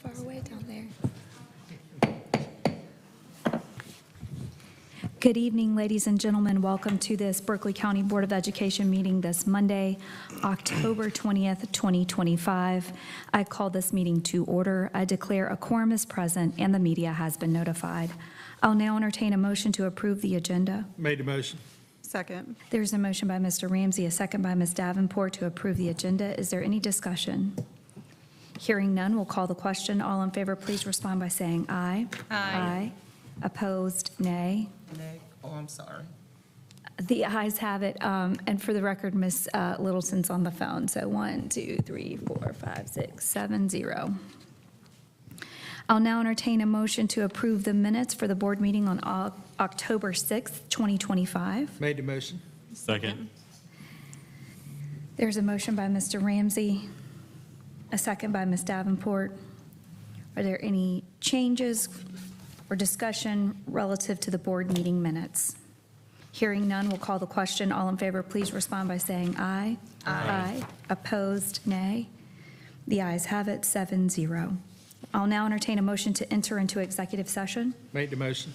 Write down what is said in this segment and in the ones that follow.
far away down there. Good evening, ladies and gentlemen. Welcome to this Berkeley County Board of Education meeting this Monday, October 20th, 2025. I call this meeting to order. I declare a quorum is present and the media has been notified. I'll now entertain a motion to approve the agenda. Made a motion. Second. There's a motion by Mr. Ramsey, a second by Ms. Davenport to approve the agenda. Is there any discussion? Hearing none, we'll call the question. All in favor, please respond by saying aye. Aye. Opposed, nay. Nay. Oh, I'm sorry. The ayes have it. And for the record, Ms. Littleton's on the phone. So 1, 2, 3, 4, 5, 6, 7, 0. I'll now entertain a motion to approve the minutes for the board meeting on October 6th, 2025. Made the motion. Second. There's a motion by Mr. Ramsey, a second by Ms. Davenport. Are there any changes or discussion relative to the board meeting minutes? Hearing none, we'll call the question. All in favor, please respond by saying aye. Aye. Opposed, nay. The ayes have it, 7-0. I'll now entertain a motion to enter into executive session. Made the motion.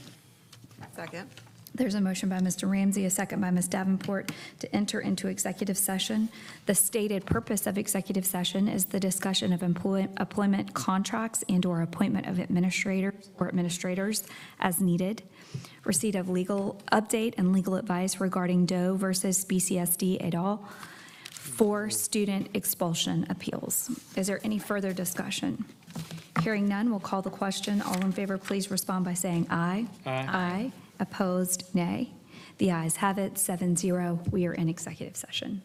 Second. There's a motion by Mr. Ramsey, a second by Ms. Davenport to enter into executive session. The stated purpose of executive session is the discussion of employment contracts and/or appointment of administrators or administrators as needed, receipt of legal update and legal advice regarding Doe versus BCSD et al. For student expulsion appeals. Is there any further discussion? Hearing none, we'll call the question. All in favor, please respond by saying aye. Aye. Opposed, nay. The ayes have it, 7-0. We are in executive session.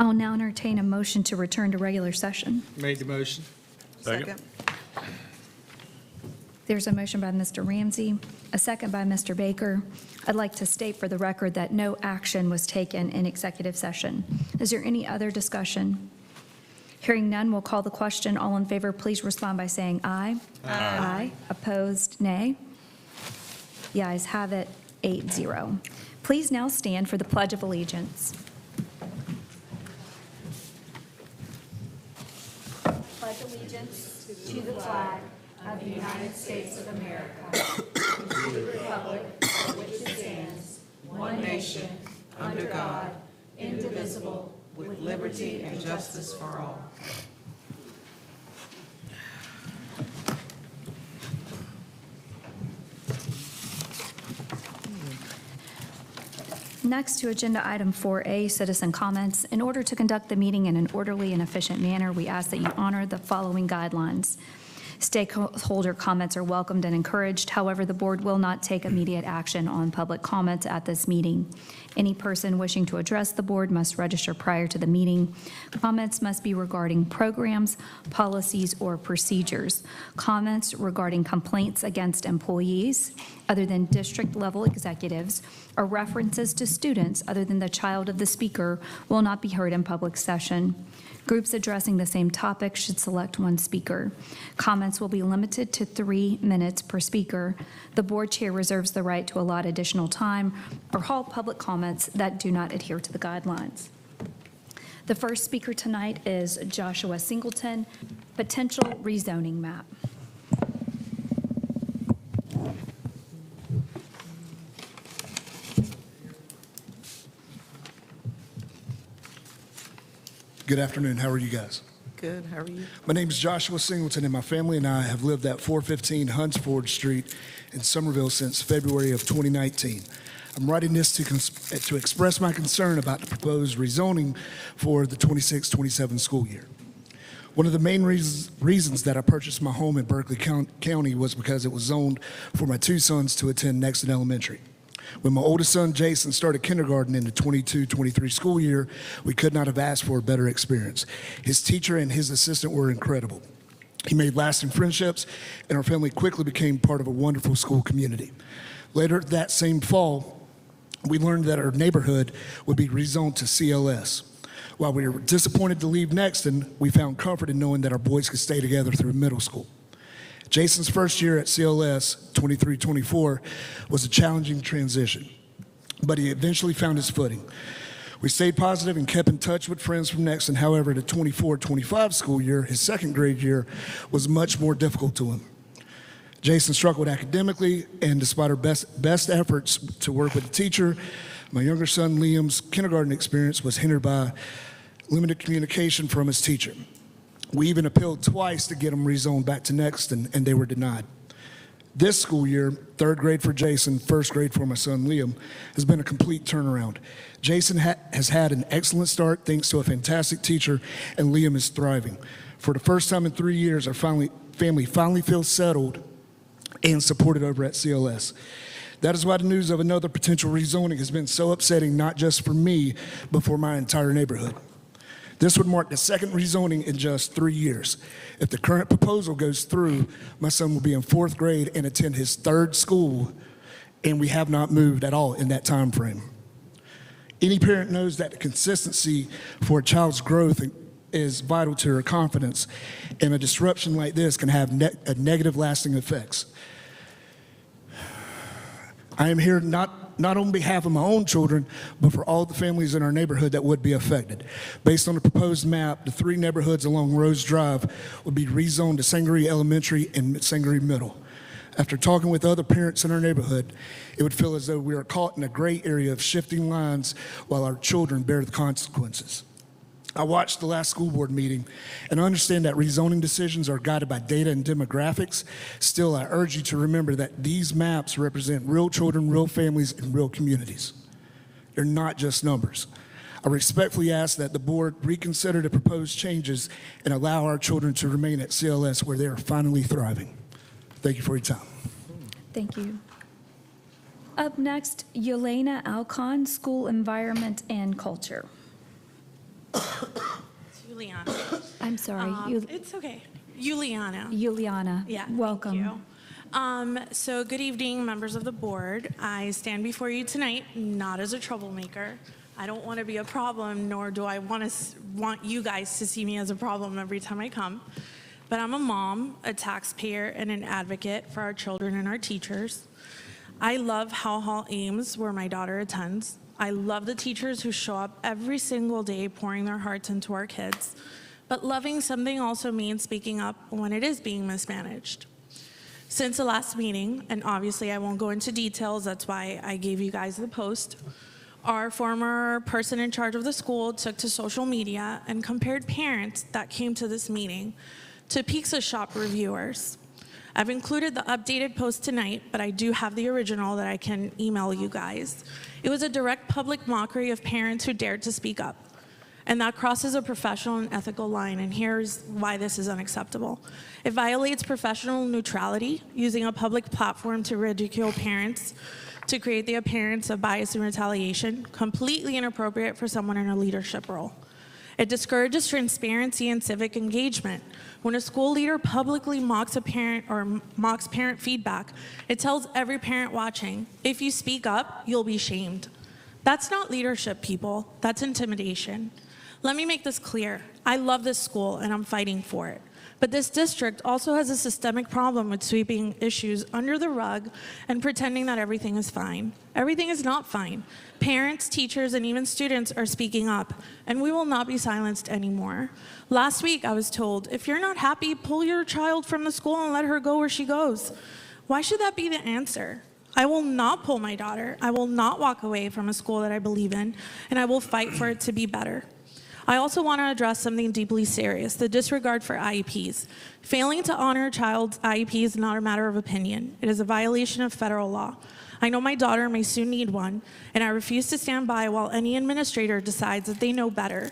I'll now entertain a motion to return to regular session. Make the motion. Second. There's a motion by Mr. Ramsey, a second by Mr. Baker. I'd like to state for the record that no action was taken in executive session. Is there any other discussion? Hearing none, we'll call the question. All in favor, please respond by saying aye. Aye. Opposed, nay. The ayes have it, 8-0. Please now stand for the Pledge of Allegiance. Pledge allegiance to the flag of the United States of America, to the republic for which it stands, one nation, under God, indivisible, With liberty and justice for all. Next to Agenda Item 4A, Citizen Comments. In order to conduct the meeting in an orderly and efficient manner, we ask that you honor the following guidelines. Stakeholder comments are welcomed and encouraged. However, the board will not take immediate action on public comments at this meeting. Any person wishing to address the board must register prior to the meeting. Comments must be regarding programs, policies, or procedures. Comments regarding complaints against employees other than district-level executives or references to students other than the child of the speaker will not be heard in public session. Groups addressing the same topic should select one speaker. Comments will be limited to 3 minutes per speaker. The board chair reserves the right to allot additional time or halt public comments that do not adhere to the guidelines. The first speaker tonight is Joshua Singleton, potential rezoning map. Good afternoon. How are you guys? Good, how are you? My name is Joshua Singleton, and my family and I have lived at 415 Hunsford Street in Somerville since February of 2019. I'm writing this to express my concern about the proposed rezoning for the 26-27 school year. One of the main reasons that I purchased my home in Berkeley County was because it was zoned for my 2 sons to attend Nexton Elementary. When my oldest son, Jason, started kindergarten in the 22-23 school year, we could not have asked for a better experience. His teacher and his assistant were incredible. He made lasting friendships, and our family quickly became part of a wonderful school community. Later that same fall, we learned that our neighborhood would be rezoned to CLS. While we were disappointed to leave Nexton, we found comfort in knowing that our boys could stay together through middle school. Jason's first year at CLS, 23-24, was a challenging transition, but he eventually found his footing. We stayed positive and kept in touch with friends from Nexton. However, the 24-25 school year, his second grade year, was much more difficult to him. Jason struggled academically, and despite our best efforts to work with the teacher, my younger son Liam's kindergarten experience was hindered by limited communication from his teacher. We even appealed twice to get him rezoned back to Nexton, and they were denied. This school year, 3rd grade for Jason, 1st grade for my son Liam, has been a complete turnaround. Jason has had an excellent start thanks to a fantastic teacher, and Liam is thriving. For the first time in 3 years, our family finally feels settled and supported over at CLS. That is why the news of another potential rezoning has been so upsetting, not just for me, but for my entire neighborhood. This would mark the second rezoning in just 3 years. If the current proposal goes through, my son will be in 4th grade and attend his 3rd school, and we have not moved at all in that time frame. Any parent knows that the consistency for a child's growth is vital to their confidence, and a disruption like this can have negative lasting effects. I am here not on behalf of my own children, but for all the families in our neighborhood that would be affected. Based on the proposed map, the 3 neighborhoods along Rose Drive would be rezoned to Sangaree Elementary and Sangaree Middle. After talking with other parents in our neighborhood, it would feel as though we are caught in a gray area of shifting lines while our children bear the consequences. I watched the last school board meeting and I understand that rezoning decisions are guided by data and demographics. Still, I urge you to remember that these maps represent real children, real families, and real communities. They're not just numbers. I respectfully ask that the board reconsider the proposed changes and allow our children to remain at CLS where they are finally thriving. Thank you for your time. Thank you. Up next, Yelena Alcon, School Environment and Culture. It's Juliana. I'm sorry, It's okay. Juliana. Juliana. Yeah. Welcome. Thank you. So good evening, members of the board. I stand before you tonight not as a troublemaker. I don't want to be a problem, nor do I want you guys to see me as a problem every time I come. But I'm a mom, a taxpayer, and an advocate for our children and our teachers. I love Howell Hall Ames, where my daughter attends. I love the teachers who show up every single day pouring their hearts into our kids. But loving something also means speaking up when it is being mismanaged. Since the last meeting, and obviously I won't go into details, that's why I gave you guys the post, our former person in charge of the school took to social media and compared parents that came to this meeting to Pizza Shop reviewers. I've included the updated post tonight, but I do have the original that I can email you guys. It was a direct public mockery of parents who dared to speak up. And that crosses a professional and ethical line, and here's why this is unacceptable. It violates professional neutrality, using a public platform to ridicule parents to create the appearance of bias and retaliation, completely inappropriate for someone in a leadership role. It discourages transparency and civic engagement. When a school leader publicly mocks a parent or mocks parent feedback, it tells every parent watching, if you speak up, you'll be shamed. That's not leadership, people. That's intimidation. Let me make this clear. I love this school and I'm fighting for it. But this district also has a systemic problem with sweeping issues under the rug and pretending that everything is fine. Everything is not fine. Parents, teachers, and even students are speaking up, and we will not be silenced anymore. Last week, I was told, if you're not happy, pull your child from the school and let her go where she goes. Why should that be the answer? I will not pull my daughter. I will not walk away from a school that I believe in, and I will fight for it to be better. I also want to address something deeply serious, the disregard for IEPs. Failing to honor a child's IEP is not a matter of opinion. It is a violation of federal law. I know my daughter may soon need one, and I refuse to stand by while any administrator decides that they know better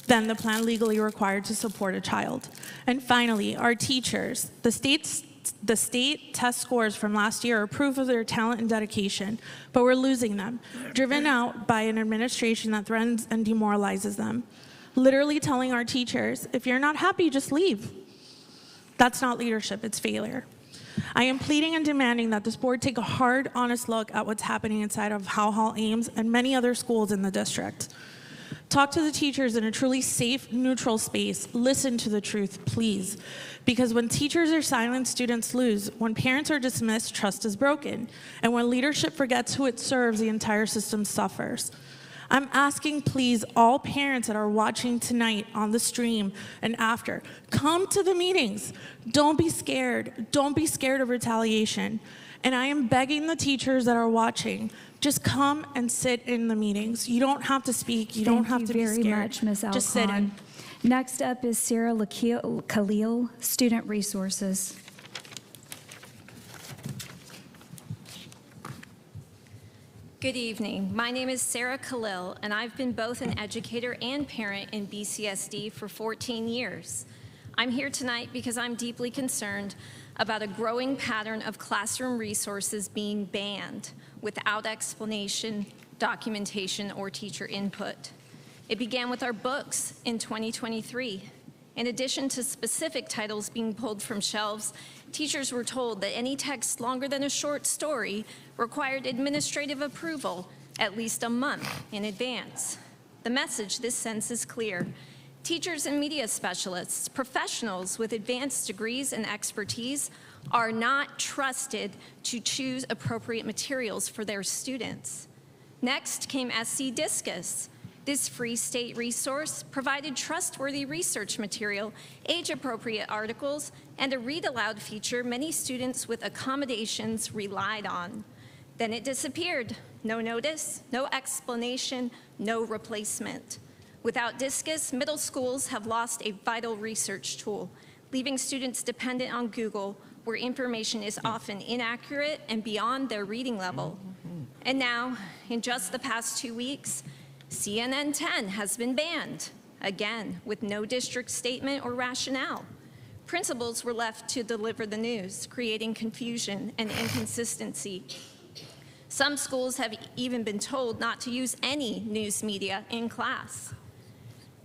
than the plan legally required to support a child. And finally, our teachers. The state test scores from last year are proof of their talent and dedication, but we're losing them, driven out by an administration that threatens and demoralizes them. Literally telling our teachers, if you're not happy, just leave. That's not leadership, it's failure. I am pleading and demanding that this board take a hard, honest look at what's happening inside of Howell Hall Ames and many other schools in the district. Talk to the teachers in a truly safe, neutral space. Listen to the truth, please. Because when teachers are silent, students lose. When parents are dismissed, trust is broken. And when leadership forgets who it serves, the entire system suffers. I'm asking, please, all parents that are watching tonight on the stream and after, come to the meetings. Don't be scared. Don't be scared of retaliation. And I am begging the teachers that are watching, just come and sit in the meetings. You don't have to speak. You don't have to be scared. Thank you very much, Ms. Alcon. Just sit in. Next up is Sarah Khalil, Student Resources. Good evening. My name is Sarah Khalil, and I've been both an educator and parent in BCSD for 14 years. I'm here tonight because I'm deeply concerned about a growing pattern of classroom resources being banned without explanation, documentation, or teacher input. It began with our books in 2023. In addition to specific titles being pulled from shelves, teachers were told that any text longer than a short story required administrative approval at least a month in advance. The message this sends is clear. Teachers and media specialists, professionals with advanced degrees and expertise, are not trusted to choose appropriate materials for their students. Next came SC Discus. This free state resource provided trustworthy research material, age-appropriate articles, and a read-aloud feature many students with accommodations relied on. Then it disappeared. No notice, no explanation, no replacement. Without Discus, middle schools have lost a vital research tool, leaving students dependent on Google, where information is often inaccurate and beyond their reading level. And now, in just the past 2 weeks, CNN 10 has been banned, again, with no district statement or rationale. Principals were left to deliver the news, creating confusion and inconsistency. Some schools have even been told not to use any news media in class.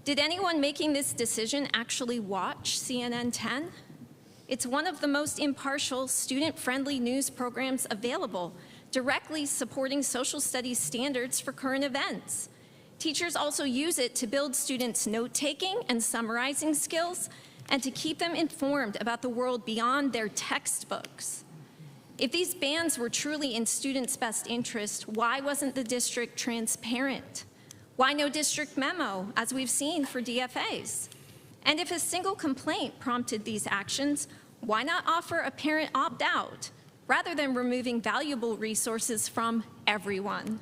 Did anyone making this decision actually watch CNN 10? It's one of the most impartial, student-friendly news programs available, directly supporting social studies standards for current events. Teachers also use it to build students' note-taking and summarizing skills and to keep them informed about the world beyond their textbooks. If these bans were truly in students' best interest, why wasn't the district transparent? Why no district memo, as we've seen for DFAs? And if a single complaint prompted these actions, why not offer a parent opt-out rather than removing valuable resources from everyone?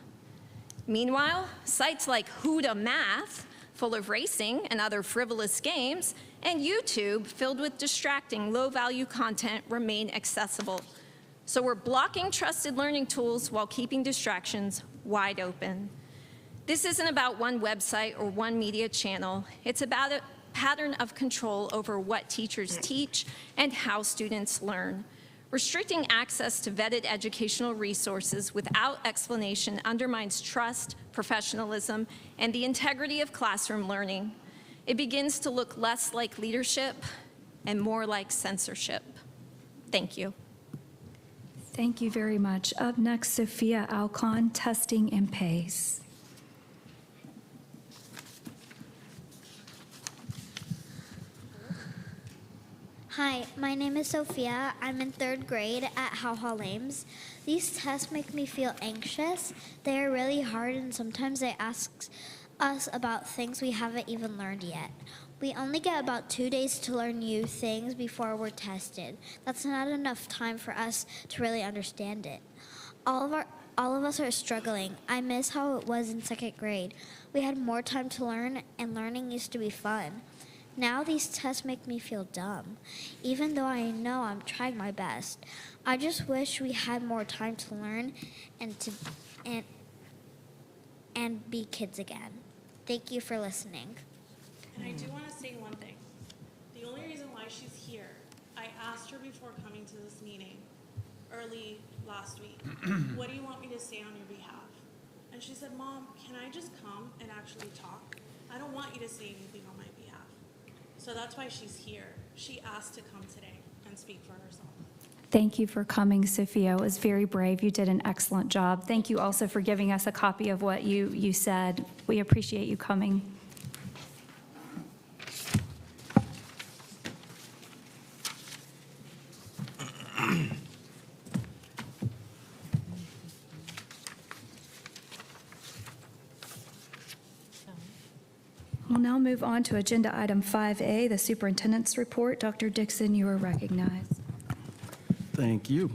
Meanwhile, sites like Huda Math, full of racing and other frivolous games, and YouTube, filled with distracting, low-value content, remain accessible. So we're blocking trusted learning tools while keeping distractions wide open. This isn't about one website or one media channel. It's about a pattern of control over what teachers teach and how students learn. Restricting access to vetted educational resources without explanation undermines trust, professionalism, and the integrity of classroom learning. It begins to look less like leadership and more like censorship. Thank you. Thank you very much. Up next, Sophia Alcon, Testing and Pace. Hi, my name is Sophia. I'm in 3rd grade at How Hall Ames. These tests make me feel anxious. They are really hard, and sometimes they ask us about things we haven't even learned yet. We only get about 2 days to learn new things before we're tested. That's not enough time for us to really understand it. All of us are struggling. I miss how it was in 2nd grade. We had more time to learn, and learning used to be fun. Now these tests make me feel dumb, even though I know I'm trying my best. I just wish we had more time to learn and be kids again. Thank you for listening. And I do want to say one thing. The only reason why she's here, I asked her before coming to this meeting early last week, what do you want me to say on your behalf? And she said, Mom, can I just come and actually talk? I don't want you to say anything on my behalf. So that's why she's here. She asked to come today and speak for herself. Thank you for coming, Sophia. It was very brave. You did an excellent job. Thank you also for giving us a copy of what you said. We appreciate you coming. We'll now move on to Agenda Item 5A, the Superintendent's Report. Dr. Dixon, you are recognized. Thank you.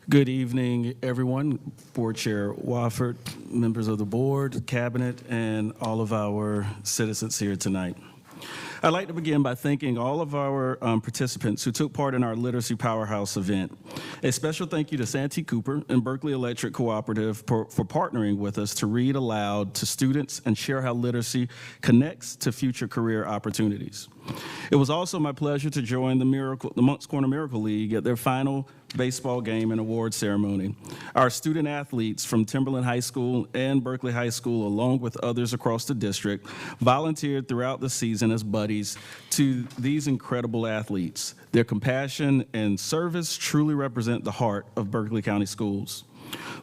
Good evening, everyone. Board Chair Wofford, members of the board, cabinet, and all of our citizens here tonight. I'd like to begin by thanking all of our participants who took part in our Literacy Powerhouse event. A special thank you to Santee Cooper and Berkeley Electric Cooperative for partnering with us to read aloud to students and share how literacy connects to future career opportunities. It was also my pleasure to join the Moncks Corner Miracle League at their final baseball game and award ceremony. Our student athletes from Timberland High School and Berkeley High School, along with others across the district, volunteered throughout the season as buddies to these incredible athletes. Their compassion and service truly represent the heart of Berkeley County Schools.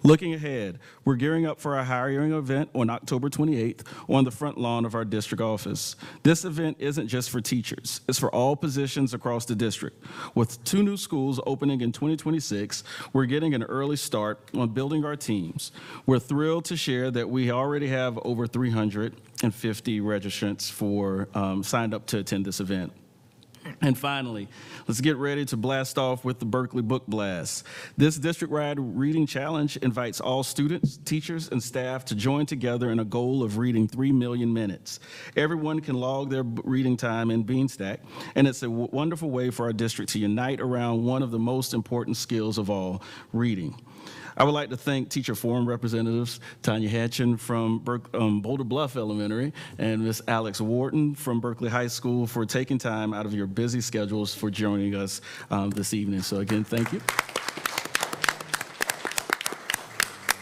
Looking ahead, we're gearing up for our hiring event on October 28th on the front lawn of our district office. This event isn't just for teachers, it's for all positions across the district. With 2 new schools opening in 2026, we're getting an early start on building our teams. We're thrilled to share that we already have over 350 registrants signed up to attend this event. And finally, let's get ready to blast off with the Berkeley Book Blast. This district-wide reading challenge invites all students, teachers, and staff to join together in a goal of reading 3 million minutes. Everyone can log their reading time in Beanstack, and it's a wonderful way for our district to unite around one of the most important skills of all, reading. I would like to thank Teacher Forum representatives Tanya Hatchin from Boulder Bluff Elementary and Ms. Alex Wharton from Berkeley High School for taking time out of your busy schedules for joining us this evening. So again, thank you.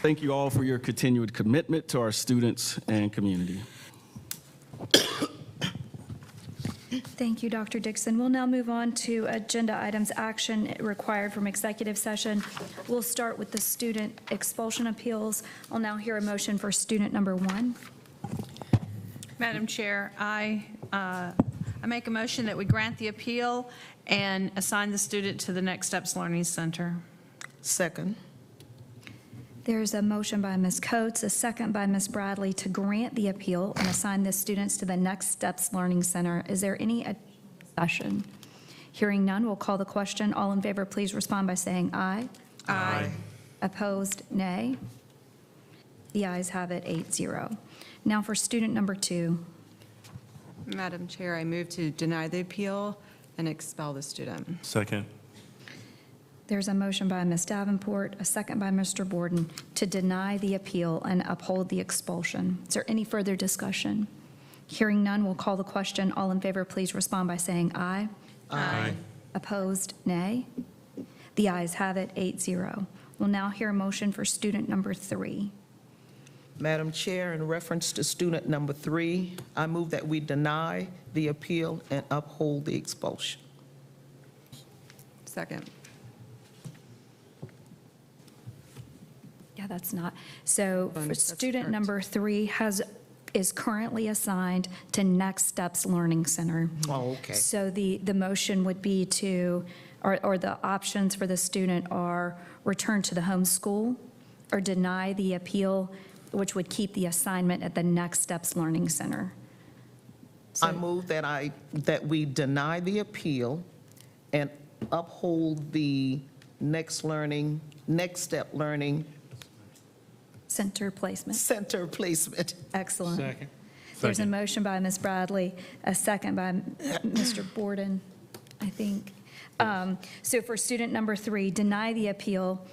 Thank you all for your continued commitment to our students and community. Thank you, Dr. Dixon. We'll now move on to agenda items, action required from executive session. We'll start with the student expulsion appeals. I'll now hear a motion for student number 1. Madam Chair, I make a motion that we grant the appeal and assign the student to the Next Steps Learning Center. Second. There's a motion by Ms. Coates, a second by Ms. Bradley to grant the appeal and assign the students to the Next Steps Learning Center. Is there any discussion? Hearing none, we'll call the question. All in favor, please respond by saying aye. Aye. Opposed, nay. The ayes have it, 8-0. Now for student number 2. Madam Chair, I move to deny the appeal and expel the student. Second. There's a motion by Ms. Davenport, a second by Mr. Borden to deny the appeal and uphold the expulsion. Is there any further discussion? Hearing none, we'll call the question. All in favor, please respond by saying aye. Aye. Opposed, nay. The ayes have it, 8-0. We'll now hear a motion for student number 3. Madam Chair, in reference to student number 3, I move that we deny the appeal and uphold the expulsion. Second. Yeah, that's not. So for That's student correct. number 3 is currently assigned to Next Steps Learning Center. Oh, okay. So the motion would be to, or the options for the student are return to the home school or deny the appeal, which would keep the assignment at the Next Steps Learning Center. I move that we deny the appeal and uphold the Next Step Learning Center placement. Center placement. Excellent. Second. There's a Second. motion by Ms. Bradley, a second by Mr. Borden, I think. So for student number 3, deny the appeal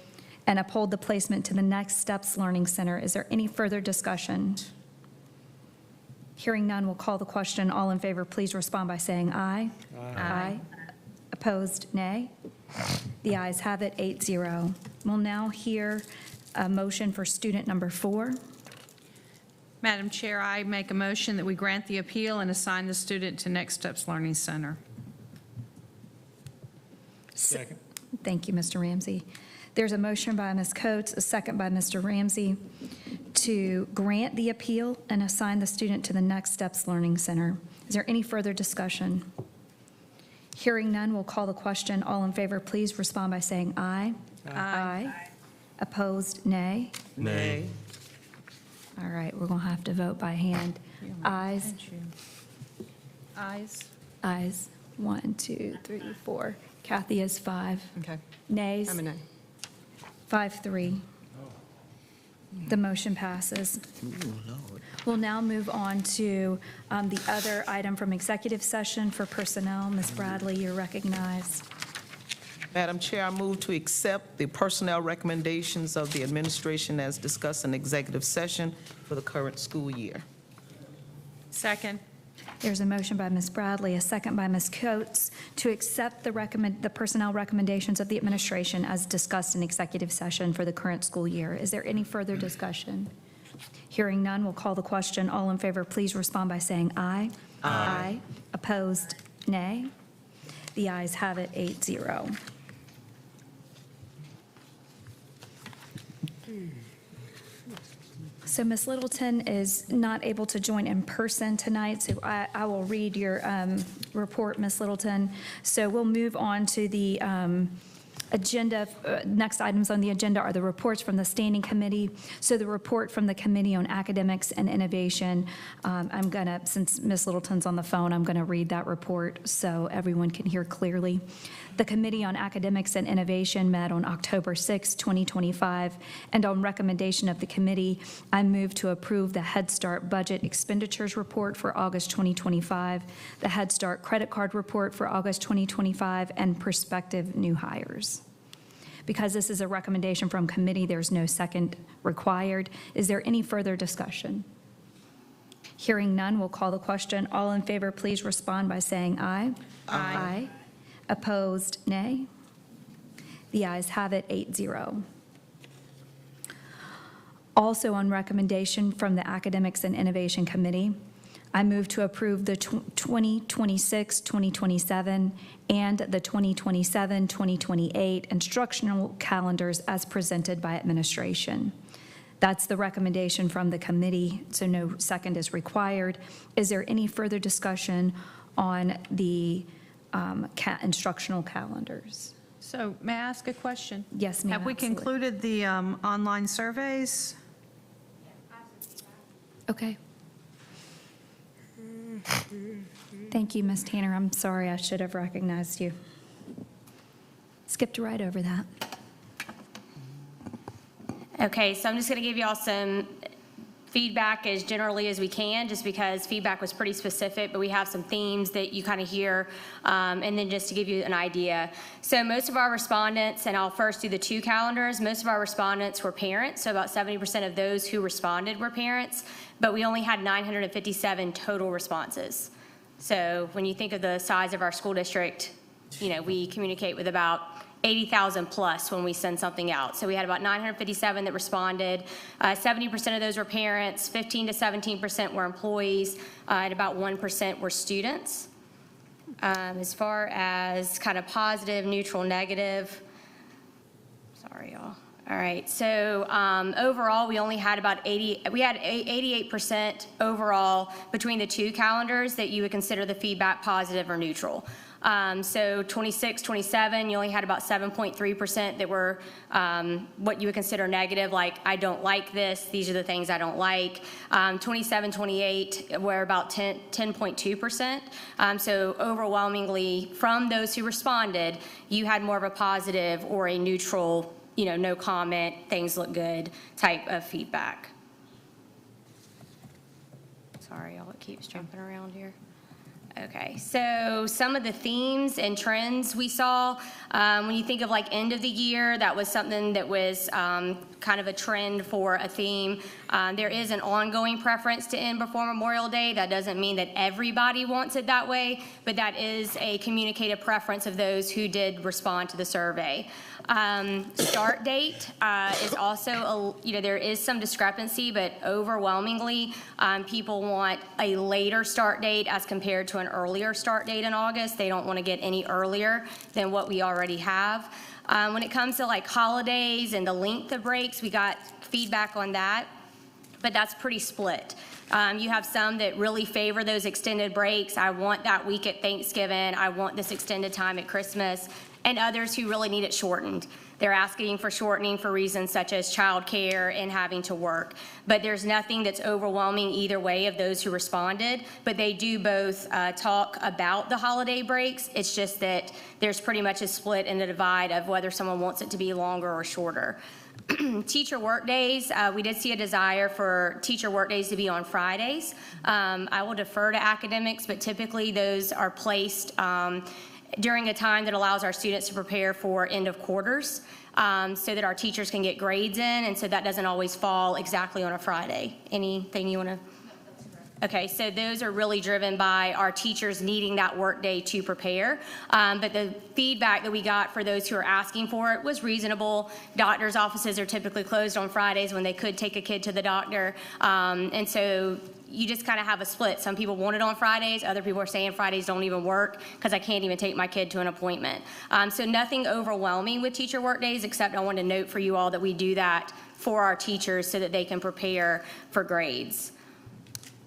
and uphold the placement to the Next Steps Learning Center. Is there any further discussion? Hearing none, we'll call the question. All in favor, please respond by saying aye. Aye. Opposed, nay. The ayes have it, 8-0. We'll now hear a motion for student number 4. Madam Chair, I make a motion that we grant the appeal and assign the student to Next Steps Learning Center. Second. Thank you, Mr. Ramsey. There's a motion by Ms. Coates, a second by Mr. Ramsey to grant the appeal and assign the student to the Next Steps Learning Center. Is there any further discussion? Hearing none, we'll call the question. All in favor, please respond by saying aye. Aye. Opposed, nay. Nay. All right, we're going to have to vote by hand. Ayes. Ayes. Ayes. 1, 2, 3, 4. Kathy is 5. Okay. Nays. I'm a nay. 5-3. The motion passes. We'll now move on to the other item from executive session for personnel. Ms. Bradley, you're recognized. Madam Chair, I move to accept the personnel recommendations of the administration as discussed in executive session for the current school year. Second. There's a motion by Ms. Bradley, a second by Ms. Coates to accept the personnel recommendations of the administration as discussed in executive session for the current school year. Is there any further discussion? Hearing none, we'll call the question. All in favor, please respond by saying aye. Aye. Opposed, nay. The ayes have it, 8-0. So Ms. Littleton is not able to join in person tonight, so I will read your report, Ms. Littleton. So we'll move on to the agenda. Next items on the agenda are the reports from the standing committee. So the report from the Committee on Academics and Innovation, I'm going to, since Ms. Littleton's on the phone, I'm going to read that report so everyone can hear clearly. The Committee on Academics and Innovation met on October 6, 2025, and on recommendation of the committee, I move to approve the Head Start Budget Expenditures Report for August 2025, the Head Start Credit Card Report for August 2025, and prospective new hires. Because this is a recommendation from committee, there's no second required. Is there any further discussion? Hearing none, we'll call the question. All in favor, please respond by saying aye. Aye. Opposed, nay. The ayes have it, 8-0. Also on recommendation from the Academics and Innovation Committee, I move to approve the 2026-2027 and the 2027-2028 instructional calendars as presented by administration. That's the recommendation from the committee, so no second is required. Is there any further discussion on the instructional calendars? So may I ask a question? Yes, ma'am. Have we absolutely. concluded the online surveys? Okay. Thank you, Ms. Tanner. I'm sorry, I should have recognized you. Skipped right over that. Okay, so I'm just going to give you all some feedback as generally as we can, just because feedback was pretty specific, but we have some themes that you kind of hear, and then just to give you an idea. So most of our respondents, and I'll first do the 2 calendars, most of our respondents were parents, so about 70% of those who responded were parents, but we only had 957 total responses. So when you think of the size of our school district, you know, we communicate with about 80,000 plus when we send something out. So we had about 957 that responded. 70% of those were parents, 15 to 17% were employees, and about 1% were students. As far as kind of positive, neutral, negative, sorry y'all. All right, so overall, we only had about 88% overall between the 2 calendars that you would consider the feedback positive or neutral. So 26, 27, you only had about 7.3% that were what you would consider negative, like I don't like this, these are the things I don't like. 27, 28 were about 10.2%. So overwhelmingly, from those who responded, you had more of a positive or a neutral, you know, no comment, things look good type of feedback. Sorry, y'all, it keeps jumping around here. Okay, so some of the themes and trends we saw, when you think of like end of the year, that was something that was kind of a trend for a theme. There is an ongoing preference to end before Memorial Day. That doesn't mean that everybody wants it that way, but that is a communicated preference of those who did respond to the survey. Start date is also, there is some discrepancy, but overwhelmingly, people want a later start date as compared to an earlier start date in August. They don't want to get any earlier than what we already have. When it comes to like holidays and the length of breaks, we got feedback on that, but that's pretty split. You have some that really favor those extended breaks. I want that week at Thanksgiving. I want this extended time at Christmas. And others who really need it shortened. They're asking for shortening for reasons such as childcare and having to work. But there's nothing that's overwhelming either way of those who responded, but they do both talk about the holiday breaks. It's just that there's pretty much a split and a divide of whether someone wants it to be longer or shorter. Teacher work days, we did see a desire for teacher work days to be on Fridays. I will defer to academics, but typically those are placed during a time that allows our students to prepare for end of quarters, so that our teachers can get grades in, and so that doesn't always fall exactly on a Friday. Anything you want to? Okay, so those are really driven by our teachers needing that work day to prepare. But the feedback that we got for those who are asking for it was reasonable. Doctors' offices are typically closed on Fridays when they could take a kid to the doctor. And so you just kind of have a split. Some people want it on Fridays. Other people are saying Fridays don't even work because I can't even take my kid to an appointment. So nothing overwhelming with teacher work days, except I want to note for you all that we do that for our teachers so that they can prepare for grades.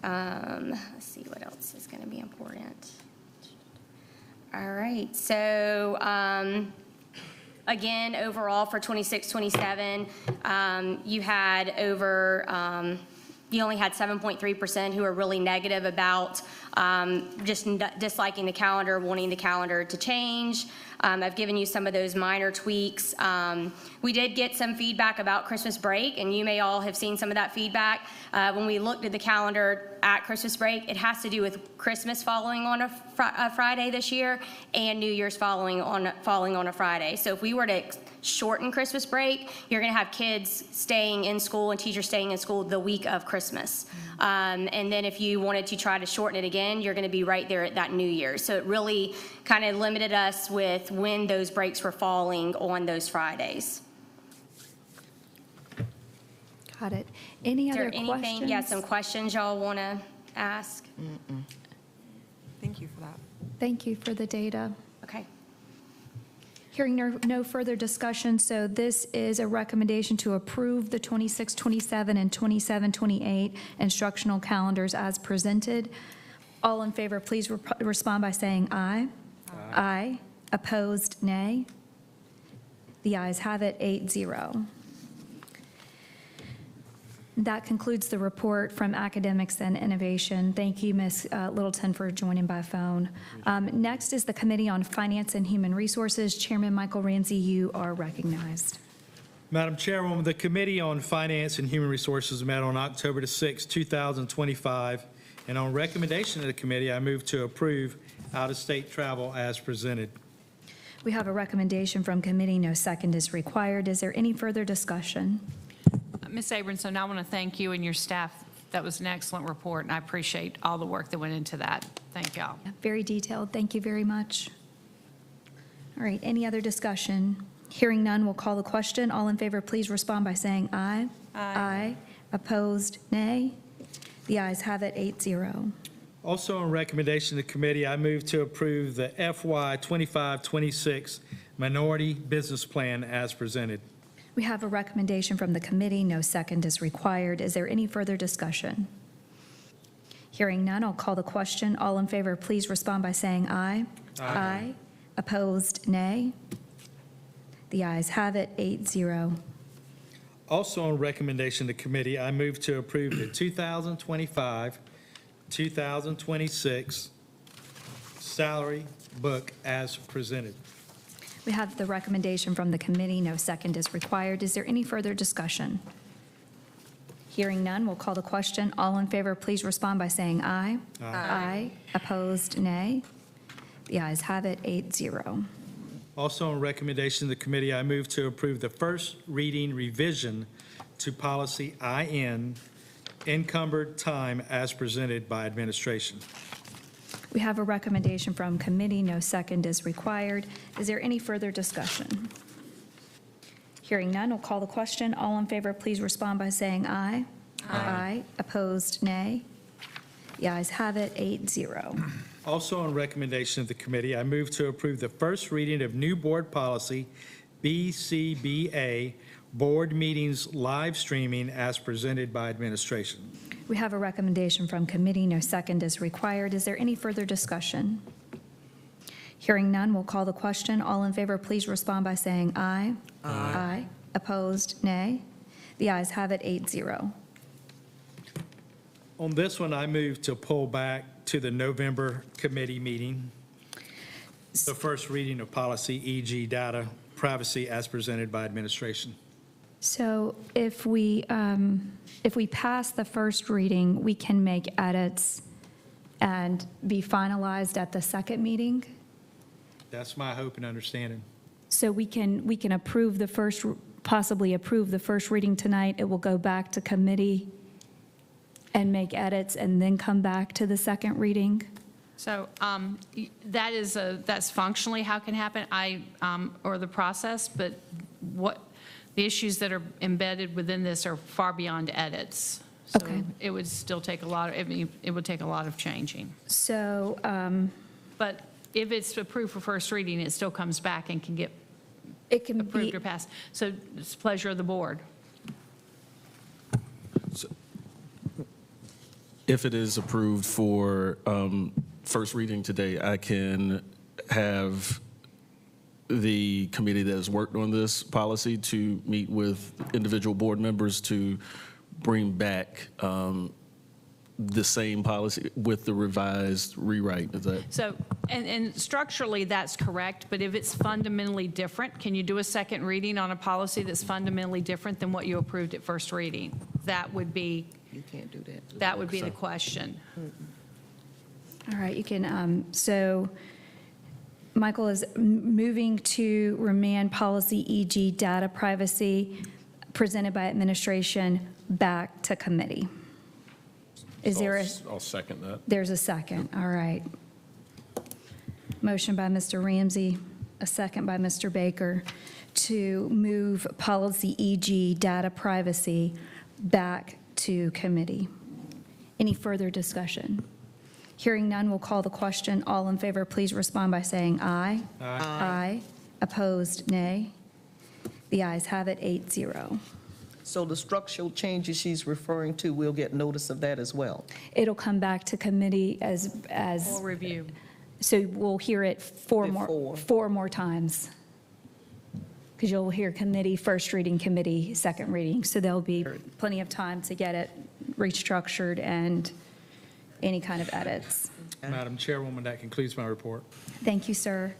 Let's see what else is going to be important. All right, so again, overall for 26-27, you had over, you only had 7.3% who are really negative about just disliking the calendar, wanting the calendar to change. I've given you some of those minor tweaks. We did get some feedback about Christmas break, and you may all have seen some of that feedback. When we looked at the calendar at Christmas break, it has to do with Christmas falling on a Friday this year and New Year's falling on a Friday. So if we were to shorten Christmas break, you're going to have kids staying in school and teachers staying in school the week of Christmas. And then if you wanted to try to shorten it again, you're going to be right there at that New Year. So it really kind of limited us with when those breaks were falling on those Fridays. Got it. Any Is there other anything? questions? Yeah, some questions y'all want to ask? Thank you for that. Thank you for the data. Okay. Hearing no further discussion, so this is a recommendation to approve the 26-27 and 27-28 instructional calendars as presented. All in favor, please respond by saying aye. Aye. Opposed, nay. The ayes have it, 8-0. That concludes the report from Academics and Innovation. Thank you, Ms. Littleton, for joining by phone. Next is the Committee on Finance and Human Resources. Chairman Michael Ramsey, you are recognized. Madam Chairwoman, the Committee on Finance and Human Resources met on October the 6th, 2025, and on recommendation of the committee, I move to approve out-of-state travel as presented. We have a recommendation from committee. No second is required. Is there any further discussion? Ms. Abramson, I want to thank you and your staff. That was an excellent report, and I appreciate all the work that went into that. Thank y'all. Very detailed. Thank you very much. All right, any other discussion? Hearing none, we'll call the question. All in favor, please respond by saying aye. Aye. Opposed, nay. The ayes have it, 8-0. Also on recommendation of the committee, I move to approve the FY 25-26 Minority Business Plan as presented. We have a recommendation from the committee. No second is required. Is there any further discussion? Hearing none, I'll call the question. All in favor, please respond by saying aye. Aye. Opposed, nay. The ayes have it, 8-0. Also on recommendation of the committee, I move to approve the 2025-2026 salary book as presented. We have the recommendation from the committee. No second is required. Is there any further discussion? Hearing none, we'll call the question. All in favor, please respond by saying aye. Aye. Opposed, nay. The ayes have it, 8-0. Also on recommendation of the committee, I move to approve the first reading revision to policy IN, encumbered time as presented by administration. We have a recommendation from committee. No second is required. Is there any further discussion? Hearing none, we'll call the question. All in favor, please respond by saying aye. Aye. Opposed, nay. The ayes have it, 8-0. Also on recommendation of the committee, I move to approve the first reading of new board policy BCBA, board meetings live streaming as presented by administration. We have a recommendation from committee. No second is required. Is there any further discussion? Hearing none, we'll call the question. All in favor, please respond by saying aye. Aye. Opposed, nay. The ayes have it, 8-0. On this one, I move to pull back to the November committee meeting, the first reading of policy EG data privacy as presented by administration. So if we pass the first reading, we can make edits and be finalized at the second meeting? That's my hope and understanding. So we can approve the first, possibly approve the first reading tonight. It will go back to committee and make edits and then come back to the second reading? So that's functionally how it can happen, or the process, but what the issues that are embedded within this are far beyond edits. So Okay. it would still take a lot of, it would take a lot of changing. So, But if it's approved for first reading, it still comes back and can get it can approved be, or passed. So it's pleasure of the board. If it is approved for first reading today, I can have the committee that has worked on this policy to meet with individual board members to bring back the same policy with the revised rewrite. Is that? So, and structurally, that's correct, but if it's fundamentally different, can you do a second reading on a policy that's fundamentally different than what you approved at first reading? That would be, You can't do that. that would be the question. all right, you can, so Michael is moving to remand policy EG data privacy presented by administration back to committee. Is there a? I'll second that. There's a second, all right. Motion by Mr. Ramsey, a second by Mr. Baker to move policy EG data privacy back to committee. Any further discussion? Hearing none, we'll call the question. All in favor, please respond by saying aye. Aye. Opposed, nay. The ayes have it, 8-0. So the structural changes she's referring to, we'll get notice of that as well. It'll come back to committee as, Full review. so we'll hear it four Before. more times. Because you'll hear committee, first reading, committee, second reading. So there'll be plenty of time to get it restructured and any kind of edits. Madam Chairwoman, that concludes my report. Thank you, sir.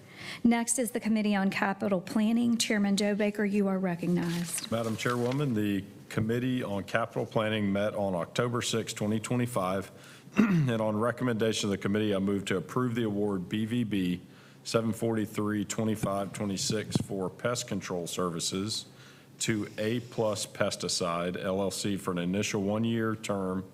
Next is the Committee on Capital Planning. Chairman Joe Baker, you are recognized. Madam Chairwoman, the Committee on Capital Planning met on October 6, 2025, and on recommendation of the committee, I move to approve the award BVB 743-2526 for pest control services to A Plus Pesticide LLC for an initial one-year term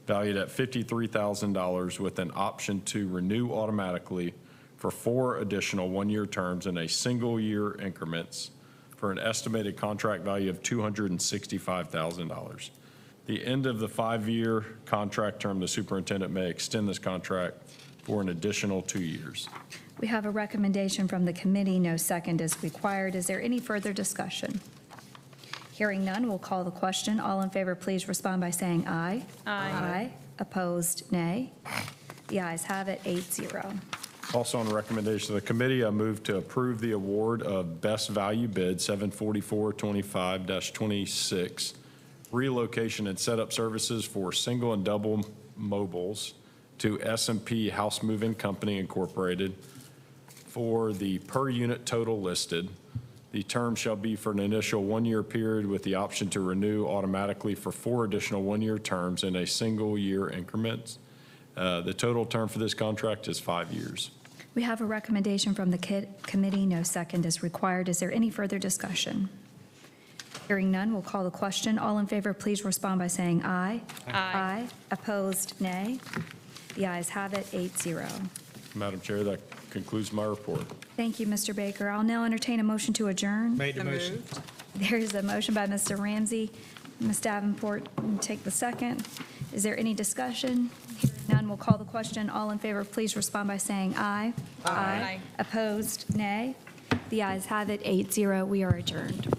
valued at $53,000 with an option to renew automatically for 4 additional one-year terms in a single-year increments for an estimated contract value of $265,000. The end of the 5-year contract term, the superintendent may extend this contract for an additional 2 years. We have a recommendation from the committee. No second is required. Is there any further discussion? Hearing none, we'll call the question. All in favor, please respond by saying aye. Aye. Opposed, nay. The ayes have it, 8-0. Also, on the recommendation of the committee, I move to approve the award of Best Value Bid 744-25-26 relocation and setup services for single and double mobiles to S&P House Moving Company Incorporated for the per unit total listed. The term shall be for an initial one-year period with the option to renew automatically for 4 additional one-year terms in a single-year increments. The total term for this contract is 5 years. We have a recommendation from the committee. No second is required. Is there any further discussion? Hearing none, we'll call the question. All in favor, please respond by saying aye. Aye. Opposed, nay. The ayes have it, 8-0. Madam Chair, that concludes my report. Thank you, Mr. Baker. I'll now entertain a motion to adjourn. Made the motion. There is a motion by Mr. Ramsey. Ms. Davenport, you take the second. Is there any discussion? Hearing none, we'll call the question. All in favor, please respond by saying aye. Aye. Opposed, nay. The ayes have it, 8-0. We are adjourned.